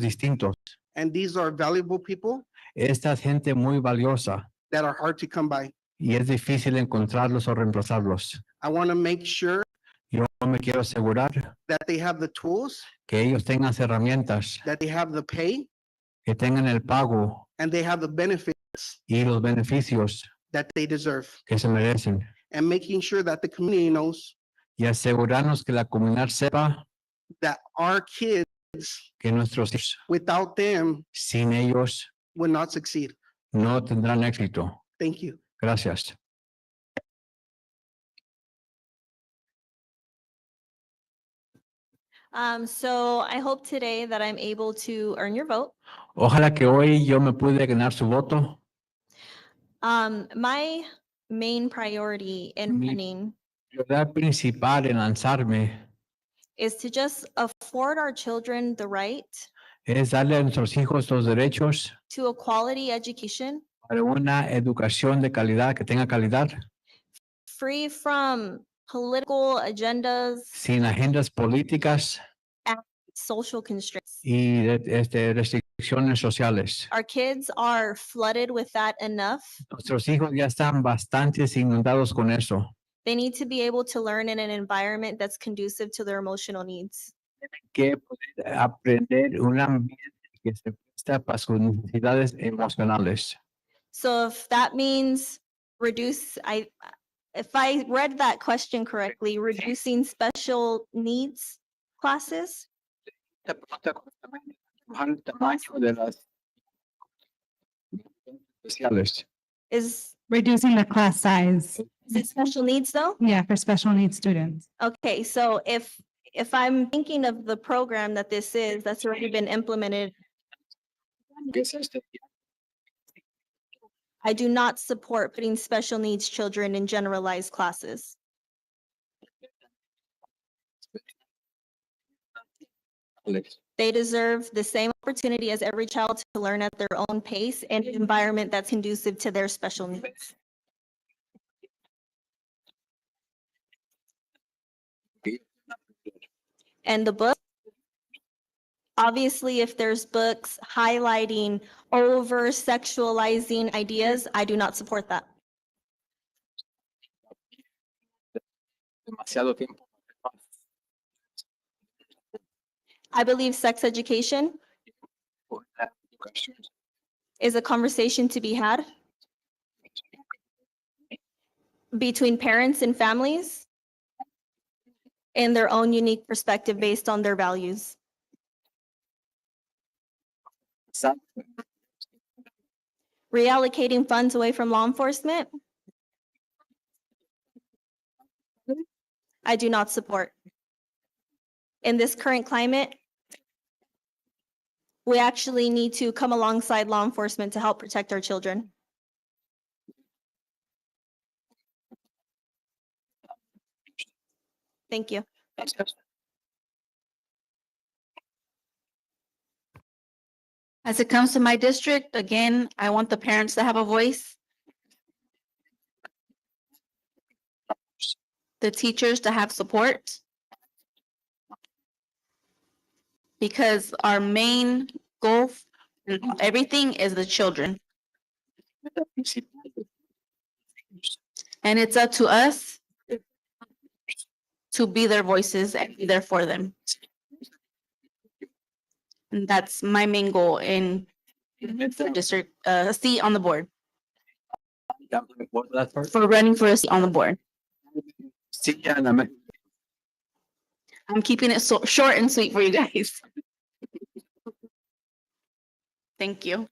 [SPEAKER 2] distintos.
[SPEAKER 3] and these are valuable people
[SPEAKER 2] Esta es gente muy valiosa
[SPEAKER 3] that are hard to come by.
[SPEAKER 2] y es difícil encontrarlos o reemplazarlos.
[SPEAKER 3] I want to make sure
[SPEAKER 2] Yo me quiero asegurar
[SPEAKER 3] that they have the tools,
[SPEAKER 2] que ellos tengan las herramientas,
[SPEAKER 3] that they have the pay,
[SPEAKER 2] que tengan el pago
[SPEAKER 3] and they have the benefits
[SPEAKER 2] y los beneficios
[SPEAKER 3] that they deserve.
[SPEAKER 2] que se merecen.
[SPEAKER 3] And making sure that the community knows
[SPEAKER 2] Y asegurarnos que la comunidad sepa
[SPEAKER 3] that our kids,
[SPEAKER 2] que nuestros hijos,
[SPEAKER 3] without them,
[SPEAKER 2] sin ellos,
[SPEAKER 3] will not succeed.
[SPEAKER 2] no tendrán éxito.
[SPEAKER 3] Thank you.
[SPEAKER 2] Gracias.
[SPEAKER 10] So I hope today that I'm able to earn your vote.
[SPEAKER 2] Ojalá que hoy yo me pude ganar su voto.
[SPEAKER 1] My main priority in
[SPEAKER 2] Mi-
[SPEAKER 1] running
[SPEAKER 2] La prioridad principal en lanzarme
[SPEAKER 1] is to just afford our children the right
[SPEAKER 2] es darle a nuestros hijos los derechos
[SPEAKER 1] to a quality education,
[SPEAKER 2] para una educación de calidad, que tenga calidad,
[SPEAKER 1] free from political agendas,
[SPEAKER 2] sin agendas políticas
[SPEAKER 1] social constraints.
[SPEAKER 2] y restricciones sociales.
[SPEAKER 1] Our kids are flooded with that enough.
[SPEAKER 2] Nuestros hijos ya están bastante inundados con eso.
[SPEAKER 1] They need to be able to learn in an environment that's conducive to their emotional needs.
[SPEAKER 2] Que poder aprender un ambiente que se presta para sus necesidades emocionales.
[SPEAKER 1] So if that means if I read that question correctly, reducing special needs classes,
[SPEAKER 2] Esta pregunta justamente al tamaño de las especiales.
[SPEAKER 1] is
[SPEAKER 5] Reducing the class size,
[SPEAKER 1] it special needs though?
[SPEAKER 5] yeah, for special needs students.
[SPEAKER 1] Okay, so if I'm thinking of the program that this is, that's already been implemented,
[SPEAKER 2] ¿Qué es este?
[SPEAKER 1] I do not support putting special needs children in generalized classes. They deserve the same opportunity as every child to learn at their own pace in an environment that's conducive to their special needs. And the book, obviously, if there's books highlighting over sexualizing ideas, I do not support that.
[SPEAKER 2] Demasiado tiempo.
[SPEAKER 1] I believe sex education is a conversation to be had between parents and families in their own unique perspective based on their values. Reallocating funds away from law enforcement, I do not support. In this current climate, we actually need to come alongside law enforcement to help protect our children. Thank you.
[SPEAKER 7] As it comes to my district, again, I want the parents to have a voice. The teachers to have support. Because our main goal in everything is the children. And it's up to us to be their voices and be there for them. And that's my main goal in for district, seat on the board, for running for a seat on the board. I'm keeping it so short and sweet for you guys. Thank you.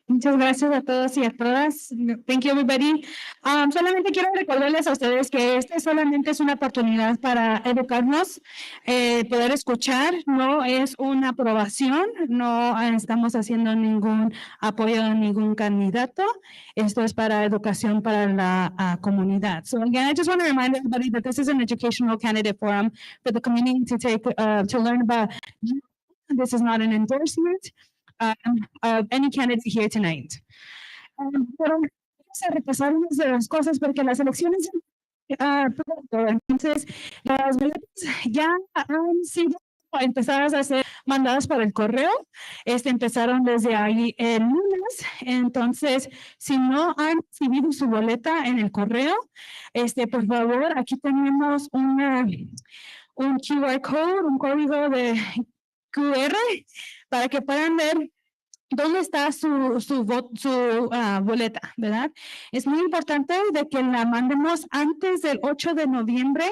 [SPEAKER 5] Muchas gracias a todos y a todas. Thank you, everybody. Solamente quiero recordarles a ustedes que esta solamente es una oportunidad para educarnos, poder escuchar, no es una aprobación, no estamos haciendo ningún apoyo a ningún candidato. Esto es para educación para la comunidad. So again, I just want to remind everybody that this is an educational candidate forum for the community to take, to learn about. This is not an endorsement of any candidate here tonight. Pero vamos a repasar unas de las cosas porque las elecciones pronto, entonces las boletas ya han sido empezadas a ser mandadas por el correo, empezaron desde ahí el lunes, entonces si no han recibido su boleta en el correo, por favor, aquí tenemos un QR code, un código de QR para que puedan ver dónde está su boleta, ¿verdad? Es muy importante de que la mandemos antes del 8 de noviembre.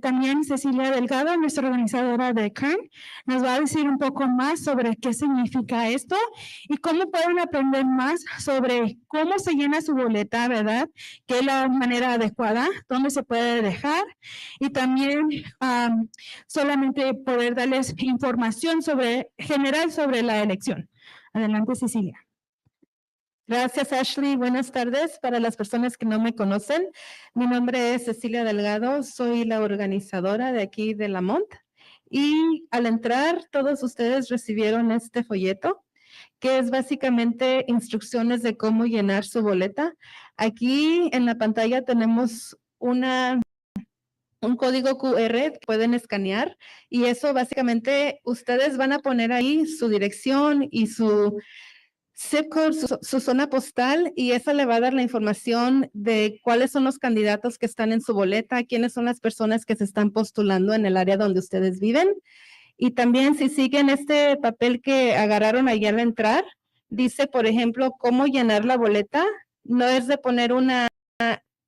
[SPEAKER 5] También Cecilia Delgado, nuestra organizadora de Kern, nos va a decir un poco más sobre qué significa esto y cómo pueden aprender más sobre cómo se llena su boleta, ¿verdad? Qué es la manera adecuada, dónde se puede dejar y también solamente poder darles información general sobre la elección. Adelante, Cecilia.
[SPEAKER 4] Gracias, Ashley. Buenas tardes. Para las personas que no me conocen, mi nombre es Cecilia Delgado. Soy la organizadora de aquí de Lamont. Y al entrar, todos ustedes recibieron este folleto, que es básicamente instrucciones de cómo llenar su boleta. Aquí en la pantalla tenemos un código QR que pueden escanear y eso básicamente ustedes van a poner ahí su dirección y su zip code, su zona postal, y eso le va a dar la información de cuáles son los candidatos que están en su boleta, quiénes son las personas que se están postulando en el área donde ustedes viven. Y también si siguen este papel que agarraron allá al entrar, dice, por ejemplo, cómo llenar la boleta. No es de poner una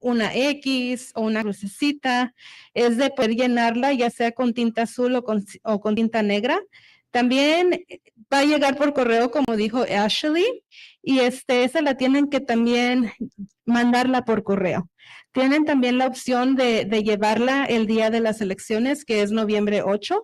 [SPEAKER 4] X o una crucecita, es de poder llenarla ya sea con tinta azul o con tinta negra. También va a llegar por correo, como dijo Ashley, y esa la tienen que también mandarla por correo. Tienen también la opción de llevarla el día de las elecciones, que es noviembre 8,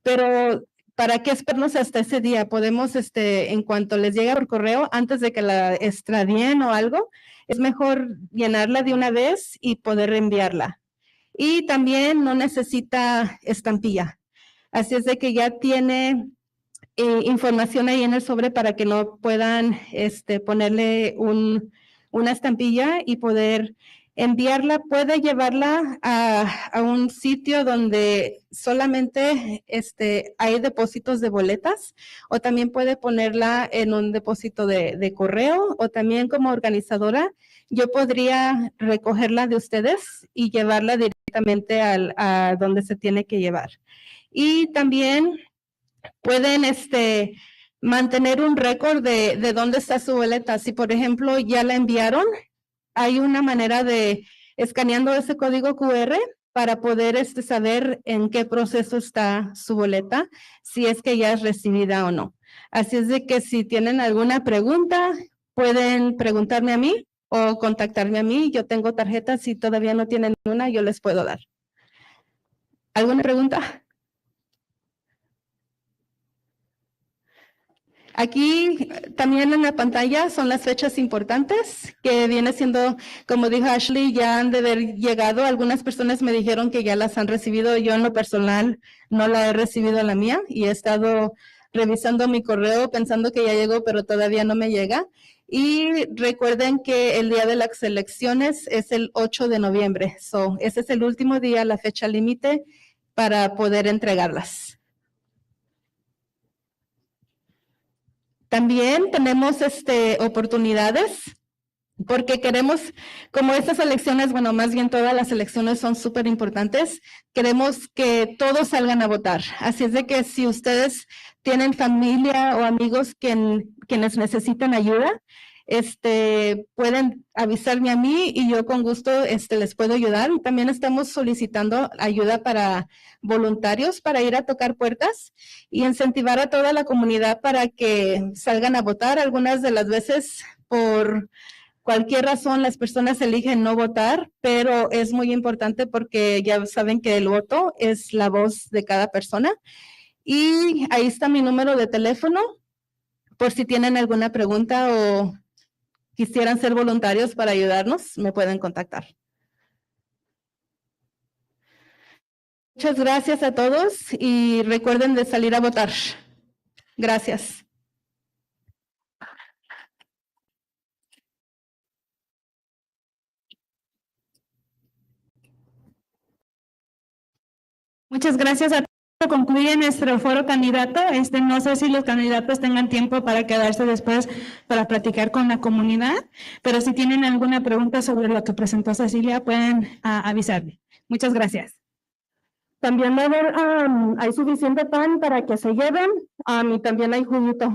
[SPEAKER 4] pero ¿para qué esperarnos hasta ese día? Podemos, en cuanto les llegue por correo, antes de que la extradien o algo, es mejor llenarla de una vez y poder reenviarla. Y también no necesita estampilla. Así es de que ya tiene información ahí en el sobre para que no puedan ponerle una estampilla y poder enviarla. Puede llevarla a un sitio donde solamente hay depósitos de boletas, o también puede ponerla en un depósito de correo, o también como organizadora yo podría recogerla de ustedes y llevarla directamente a donde se tiene que llevar. Y también pueden mantener un récord de dónde está su boleta. Si, por ejemplo, ya la enviaron, hay una manera de escaneando ese código QR para poder saber en qué proceso está su boleta, si es que ya es recibida o no. Así es de que si tienen alguna pregunta, pueden preguntarme a mí o contactarme a mí. Yo tengo tarjetas, si todavía no tienen una, yo les puedo dar. ¿Alguna pregunta? Aquí también en la pantalla son las fechas importantes que viene siendo, como dijo Ashley, ya han de haber llegado. Algunas personas me dijeron que ya las han recibido. Yo en lo personal no la he recibido la mía y he estado revisando mi correo pensando que ya llegó, pero todavía no me llega. Y recuerden que el día de las elecciones es el 8 de noviembre. Ese es el último día, la fecha límite para poder entregarlas. También tenemos oportunidades porque queremos, como estas elecciones, bueno, más bien todas las elecciones son súper importantes, queremos que todos salgan a votar. Así es de que si ustedes tienen familia o amigos quienes necesitan ayuda, pueden avisarme a mí y yo con gusto les puedo ayudar. También estamos solicitando ayuda para voluntarios para ir a tocar puertas y incentivar a toda la comunidad para que salgan a votar. Algunas de las veces por cualquier razón las personas eligen no votar, pero es muy importante porque ya saben que el voto es la voz de cada persona. Y ahí está mi número de teléfono por si tienen alguna pregunta o quisieran ser voluntarios para ayudarnos, me pueden contactar. Muchas gracias a todos y recuerden de salir a votar. Gracias.
[SPEAKER 5] Muchas gracias a todos. Concluye nuestro foro candidato. No sé si los candidatos tengan tiempo para quedarse después para platicar con la comunidad, pero si tienen alguna pregunta sobre lo que presentó Cecilia, pueden avisarme. Muchas gracias.
[SPEAKER 4] También va a haber, hay suficiente pan para que se lleven, y también hay juguito.